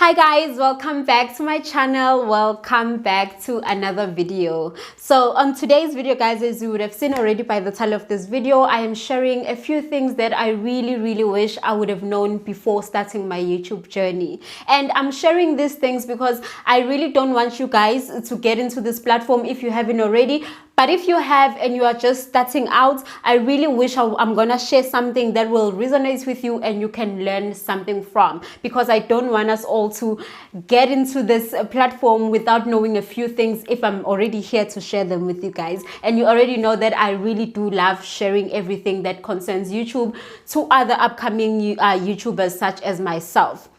Hi guys, welcome back to my channel. Welcome back to another video. So on today's video guys, as you would have seen already by the title of this video, I am sharing a few things that I really wish I would have known before starting my YouTube journey. And I'm sharing these things because I really don't want you guys to get into this platform if you haven't already. But if you have and you are just starting out, I really wish I'm gonna share something that will resonate with you and you can learn something from, because I don't want us all to get into this platform without knowing a few things if I'm already here to share them with you guys. And you already know that I really do love sharing everything that concerns YouTube to other upcoming YouTubers such as myself.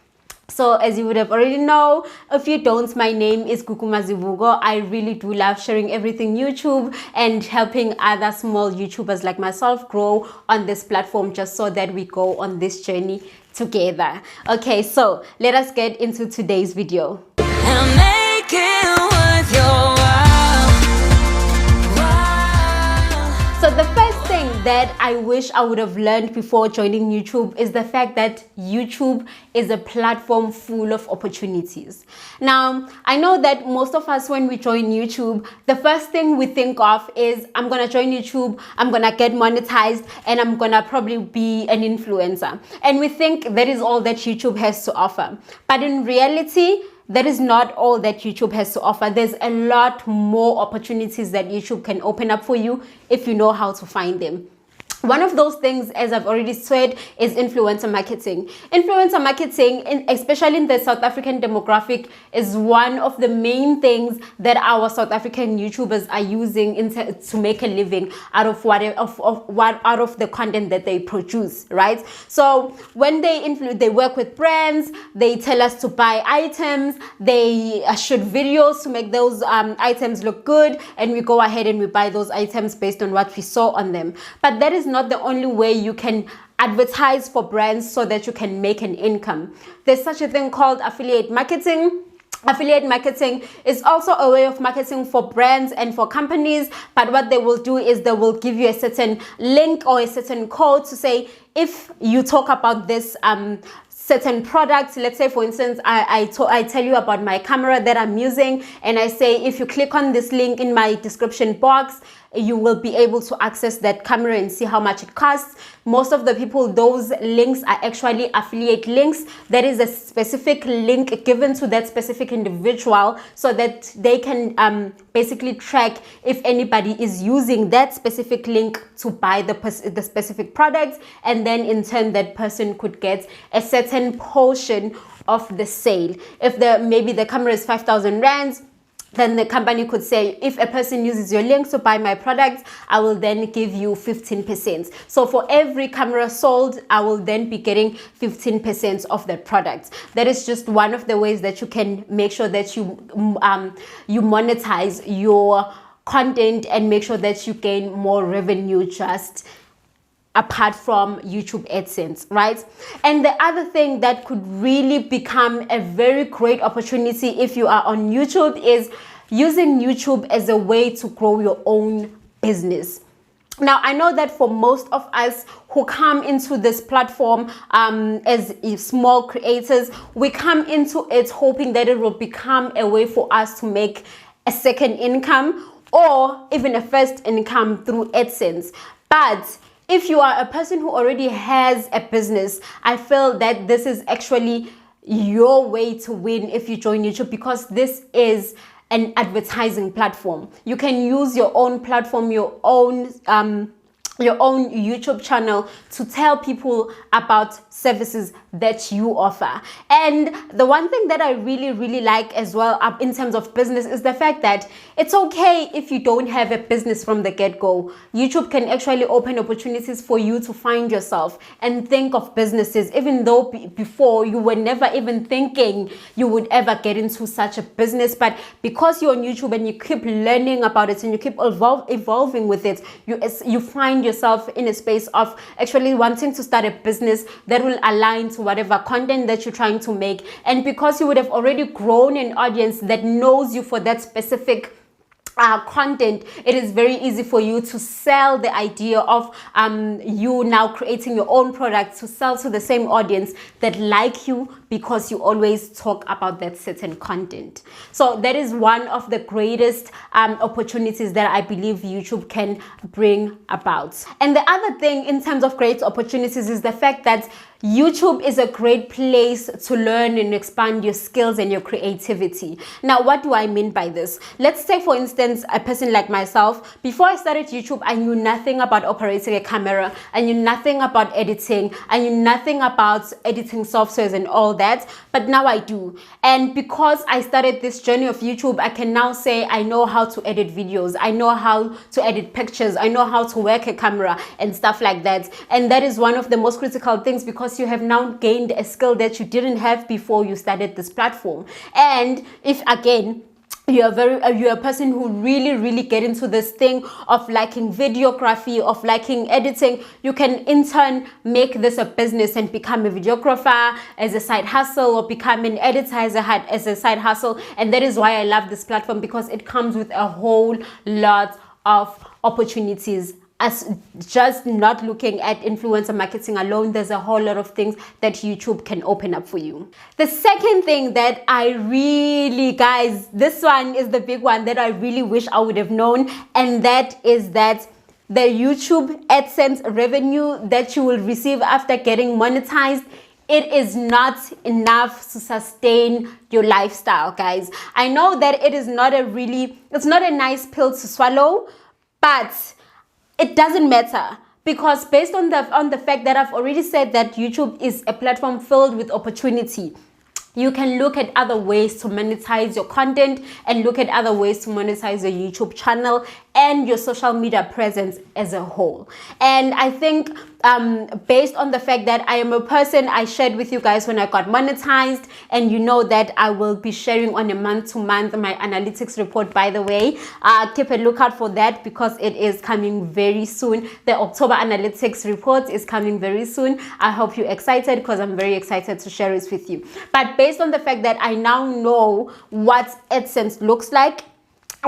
So as you would have already know, if you don't, my name is Gugu Mazibuko. I really do love sharing everything YouTube and helping other small YouTubers like myself grow on this platform, just so that we go on this journey together. Okay, so let us get into today's video. And make it worth your while. So the first thing that I wish I would have learned before joining YouTube is the fact that YouTube is a platform full of opportunities. Now, I know that most of us, when we join YouTube, the first thing we think of is, I'm gonna join YouTube, I'm gonna get monetized, and I'm gonna probably be an influencer. And we think that is all that YouTube has to offer. But in reality, that is not all that YouTube has to offer. There's a lot more opportunities that YouTube can open up for you if you know how to find them. One of those things, as I've already said, is influencer marketing. Influencer marketing, especially in the South African demographic, is one of the main things that our South African YouTubers are using to make a living out of out of the content that they produce, right? So when they work with brands, they tell us to buy items, they shoot videos to make those items look good, and we go ahead and we buy those items based on what we saw on them. But that is not the only way you can advertise for brands so that you can make an income. There's such a thing called affiliate marketing. Affiliate marketing is also a way of marketing for brands and for companies, but what they will do is they will give you a certain link or a certain code to say, if you talk about this certain products, let's say for instance, I tell you about my camera that I'm using, and I say, if you click on this link in my description box, you will be able to access that camera and see how much it costs. Most of the people, those links are actually affiliate links. That is a specific link given to that specific individual so that they can basically track if anybody is using that specific link to buy the specific products, and then in turn that person could get a certain portion of the sale. If maybe the camera is 5,000 rands, then the company could say, if a person uses your link to buy my products, I will then give you 15%. So for every camera sold, I will then be getting 15% of that product. That is just one of the ways that you can make sure that you monetize your content and make sure that you gain more revenue just apart from YouTube AdSense, right? And the other thing that could really become a very great opportunity if you are on YouTube is using YouTube as a way to grow your own business. Now, I know that for most of us who come into this platform as small creators, we come into it hoping that it will become a way for us to make a second income or even a first income through AdSense. But if you are a person who already has a business, I feel that this is actually your way to win if you join YouTube, because this is an advertising platform. You can use your own platform, your own YouTube channel to tell people about services that you offer. And the one thing that I really like as well in terms of business is the fact that it's okay if you don't have a business from the get-go. YouTube can actually open opportunities for you to find yourself and think of businesses, even though before you were never even thinking you would ever get into such a business. But because you're on YouTube and you keep learning about it and you keep evolving with it, you find yourself in a space of actually wanting to start a business that will align to whatever content that you're trying to make. And because you would have already grown an audience that knows you for that specific content, it is very easy for you to sell the idea of you now creating your own product to sell to the same audience that like you because you always talk about that certain content. So that is one of the greatest opportunities that I believe YouTube can bring about. And the other thing in terms of great opportunities is the fact that YouTube is a great place to learn and expand your skills and your creativity. Now, what do I mean by this? Let's take, for instance, a person like myself. Before I started YouTube, I knew nothing about operating a camera. I knew nothing about editing. I knew nothing about editing softwares and all that. But now I do. And because I started this journey of YouTube, I can now say I know how to edit videos. I know how to edit pictures. I know how to work a camera and stuff like that. And that is one of the most critical things, because you have now gained a skill that you didn't have before you started this platform. And if again you're a person who really get into this thing of liking videography, of liking editing, you can in turn make this a business and become a videographer as a side hustle, or become an editor as a side hustle. And that is why I love this platform, because it comes with a whole lot of opportunities. As just not looking at influencer marketing alone, there's a whole lot of things that YouTube can open up for you. The second thing that I really, guys, this one is the big one that I really wish I would have known, and that is that the YouTube AdSense revenue that you will receive after getting monetized, it is not enough to sustain your lifestyle, guys. I know that it's not a nice pill to swallow, but it doesn't matter, because based on the fact that I've already said that YouTube is a platform filled with opportunity, you can look at other ways to monetize your content and look at other ways to monetize your YouTube channel and your social media presence as a whole. And I think based on the fact that I am a person, I shared with you guys when I got monetized, and you know that I will be sharing on a month-to-month my analytics report, by the way. Keep a lookout for that, because it is coming very soon. The October analytics report is coming very soon. I hope you're excited, because I'm very excited to share it with you. But based on the fact that I now know what AdSense looks like,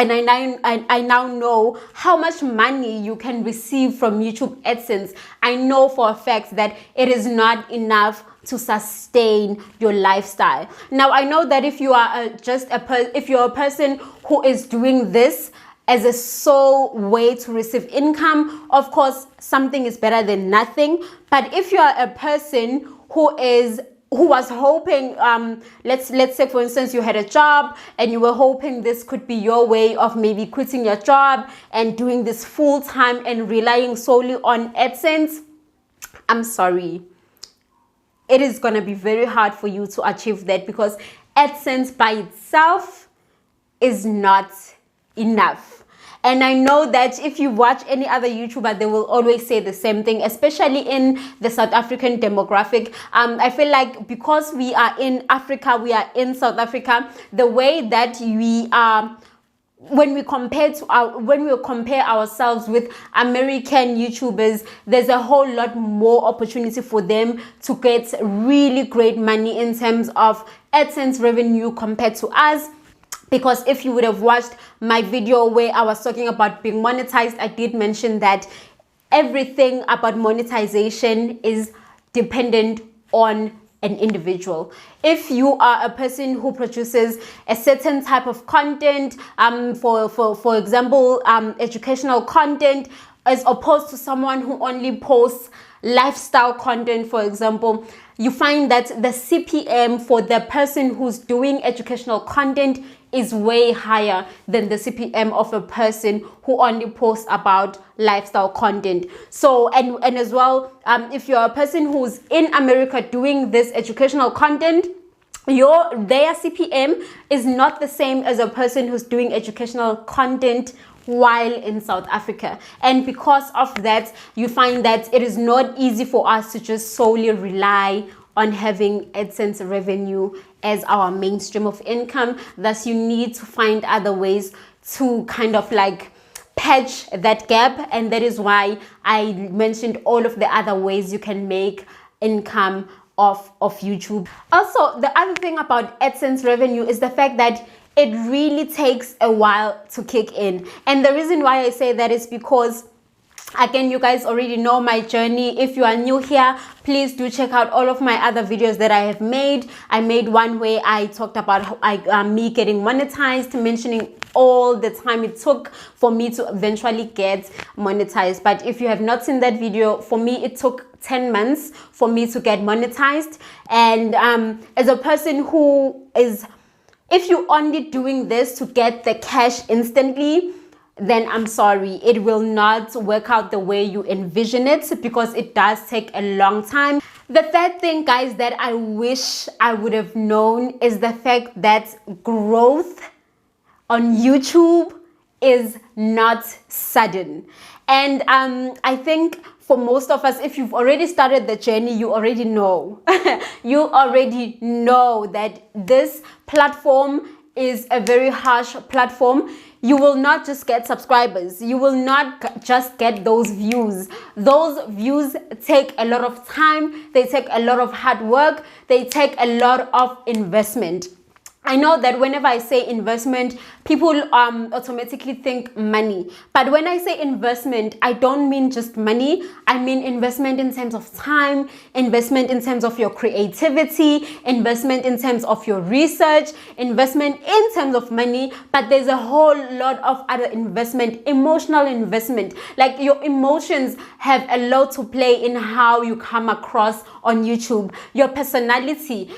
and I now know how much money you can receive from YouTube AdSense, I know for a fact that it is not enough to sustain your lifestyle. Now, I know that if you are if you're a person who is doing this as a sole way to receive income, of course, something is better than nothing. But if you are a person who was hoping, let's say for instance you had a job and you were hoping this could be your way of maybe quitting your job and doing this full time and relying solely on AdSense, I'm sorry, it is gonna be very hard for you to achieve that, because AdSense by itself is not enough. And I know that if you watch any other YouTuber, they will always say the same thing, especially in the South African demographic. I feel like because we are in Africa, we are in South Africa, the way that we are, when we compare ourselves with American YouTubers, there's a whole lot more opportunity for them to get really great money in terms of AdSense revenue compared to us. Because if you would have watched my video where I was talking about being monetized, I did mention that everything about monetization is dependent on an individual. If you are a person who produces a certain type of content, for example, educational content, as opposed to someone who only posts lifestyle content, for example, you find that the CPM for the person who's doing educational content is way higher than the CPM of a person who only posts about lifestyle content. So, and as well, if you're a person who's in America doing this educational content, their CPM is not the same as a person who's doing educational content while in South Africa. And because of that, you find that it is not easy for us to just solely rely on having AdSense revenue as our mainstream of income. Thus, you need to find other ways to kind of like patch that gap. And that is why I mentioned all of the other ways you can make income of YouTube. Also, the other thing about AdSense revenue is the fact that it really takes a while to kick in. And the reason why I say that is because, again, you guys already know my journey. If you are new here, please do check out all of my other videos that I have made. I made one where I talked about me getting monetized, mentioning all the time it took for me to eventually get monetized. But if you have not seen that video, for me it took 10 months for me to get monetized. And as a person who is, if you're only doing this to get the cash instantly, then I'm sorry, it will not work out the way you envision it, because it does take a long time. The third thing, guys, that I wish I would have known is the fact that growth on YouTube is not sudden. And I think for most of us, if you've already started the journey, you already know. You already know that this platform is a very harsh platform. You will not just get subscribers. You will not just get those views. Those views take a lot of time. They take a lot of hard work. They take a lot of investment. I know that whenever I say investment, people automatically think money. But when I say investment, I don't mean just money. I mean investment in terms of time, investment in terms of your creativity, investment in terms of your research, investment in terms of money. But there's a whole lot of other investment, emotional investment. Like, your emotions have a lot to play in how you come across on YouTube. Your personality,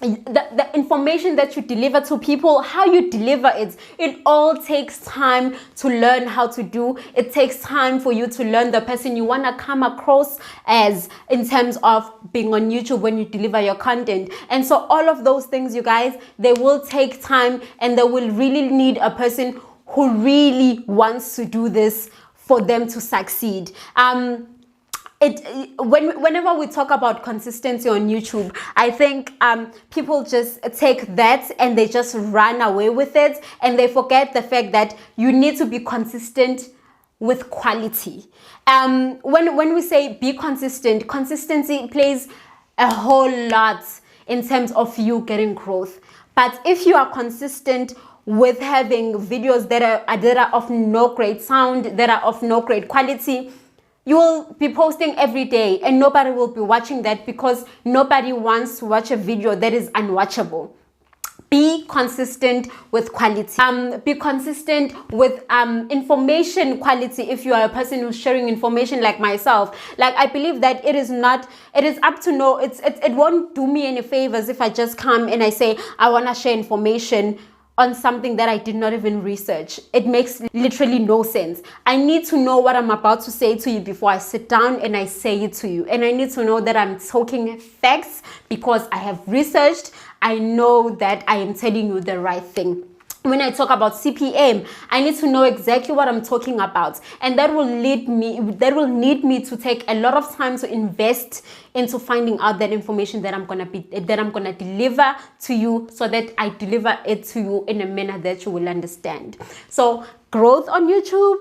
the information that you deliver to people, how you deliver it all takes time to learn how to do. It takes time for you to learn the person you want to come across as in terms of being on YouTube when you deliver your content. And so all of those things, you guys, they will take time, and they will really need a person who really wants to do this for them to succeed. Whenever we talk about consistency on YouTube, I think people just take that and they just run away with it, and they forget the fact that you need to be consistent with quality. When we say be consistent, consistency plays a whole lot in terms of you getting growth. But if you are consistent with having videos that are of no great sound, that are of no great quality, you will be posting every day and nobody will be watching that, because nobody wants to watch a video that is unwatchable. Be consistent with quality. Be consistent with information quality. If you are a person who's sharing information like myself, like, I believe that it is up to no, it won't do me any favors if I just come and I say I want to share information on something that I did not even research. It makes literally no sense. I need to know what I'm about to say to you before I sit down and I say it to you. And I need to know that I'm talking facts because I have researched. I know that I am telling you the right thing. When I talk about CPM, I need to know exactly what I'm talking about, and that will need me to take a lot of time to invest into finding out that information that I'm gonna deliver to you, so that I deliver it to you in a manner that you will understand. So growth on YouTube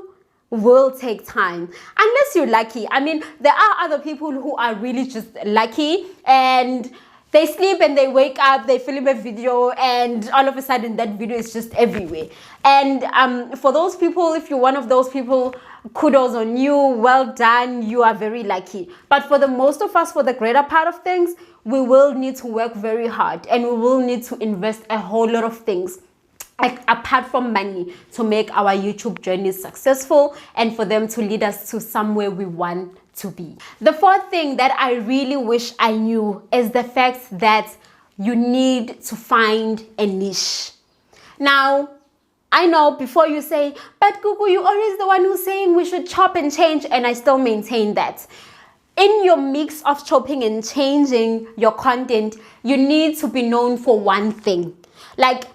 will take time, unless you're lucky. I mean, there are other people who are really just lucky, and they sleep and they wake up, they film a video, and all of a sudden that video is just everywhere. And for those people, if you're one of those people, kudos on you, well done, you are very lucky. But for the most of us, for the greater part of things, we will need to work very hard, and we will need to invest a whole lot of things, like apart from money, to make our YouTube journey successful and for them to lead us to somewhere we want to be. The fourth thing that I really wish I knew is the fact that you need to find a niche. Now, I know before you say, but Gugu, you're always the one who's saying we should chop and change, and I still maintain that. In your mix of chopping and changing your content, you need to be known for one thing. Like,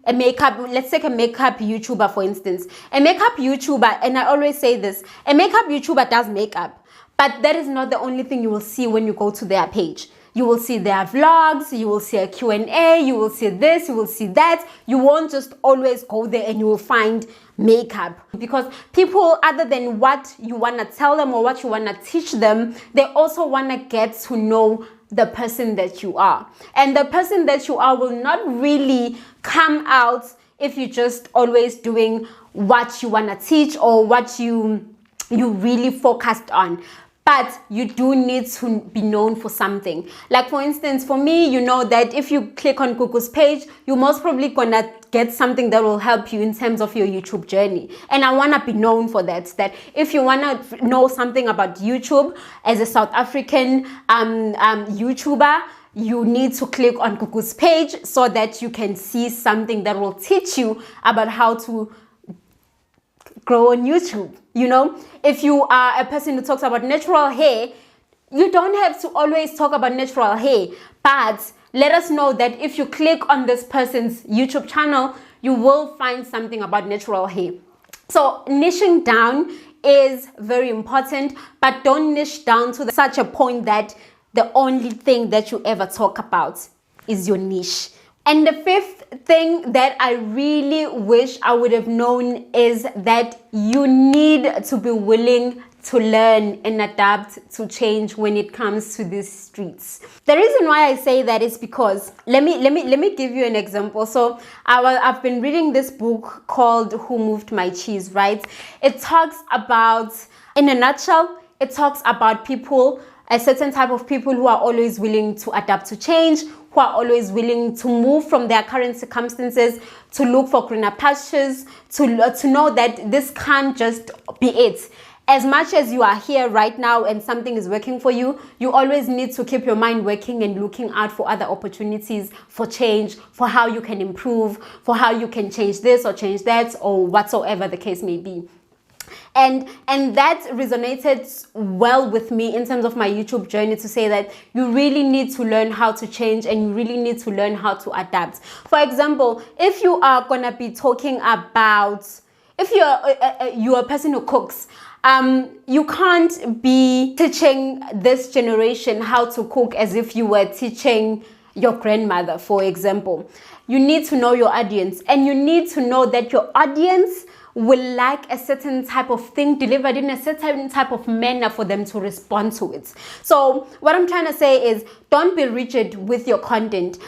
let's take a makeup YouTuber, for instance. A makeup YouTuber, and I always say this, a makeup YouTuber does makeup, but that is not the only thing you will see when you go to their page. You will see their vlogs, you will see a Q&A, you will see this, you will see that. You won't just always go there and you will find makeup, because people, other than what you want to tell them or what you want to teach them, they also want to get to know the person that you are. And the person that you are will not really come out if you're just always doing what you want to teach or what you really focused on. But you do need to be known for something. Like for instance, for me, you know that if you click on Gugu's page, you're most probably gonna get something that will help you in terms of your YouTube journey. And I wanna be known for that. That if you wanna know something about YouTube as a South African YouTuber, you need to click on Gugu's page so that you can see something that will teach you about how to grow on YouTube. You know, if you are a person who talks about natural hair, you don't have to always talk about natural hair, but let us know that if you click on this person's YouTube channel, you will find something about natural hair. So niching down is very important, but don't niche down to such a point that the only thing that you ever talk about is your niche. And the fifth thing that I really wish I would have known is that you need to be willing to learn and adapt to change when it comes to these streets. The reason why I say that is because let me give you an example. So I've been reading this book called Who Moved My Cheese, right? It talks about, in a nutshell, it talks about people, a certain type of people who are always willing to adapt to change, who are always willing to move from their current circumstances, to look for greener pastures, to know that this can't just be it. As much as you are here right now and something is working for you, you always need to keep your mind working and looking out for other opportunities for change, for how you can improve, for how you can change this or change that or whatsoever the case may be. And that resonated well with me in terms of my YouTube journey, to say that you really need to learn how to change and you really need to learn how to adapt. For example, if you are going to be talking about, if you're a person who cooks, you can't be teaching this generation how to cook as if you were teaching your grandmother, for example. You need to know your audience, and you need to know that your audience will like a certain type of thing delivered in a certain type of manner for them to respond to it. So what I'm trying to say is, don't be rigid with your content.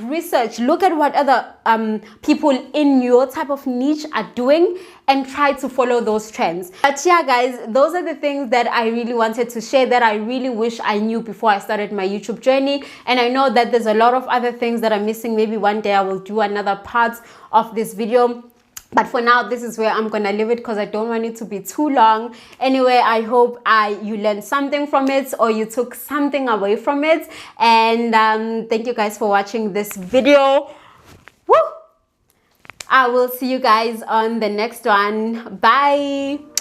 Research, look at what other people in your type of niche are doing and try to follow those trends. But yeah, guys, those are the things that I really wanted to share, that I really wish I knew before I started my YouTube journey. And I know that there's a lot of other things that I'm missing. Maybe one day I will do another part of this video. But for now, this is where I'm going to leave it because I don't want it to be too long. Anyway, I hope you learned something from it or you took something away from it. And thank you guys for watching this video. Woo! I will see you guys on the next one. Bye!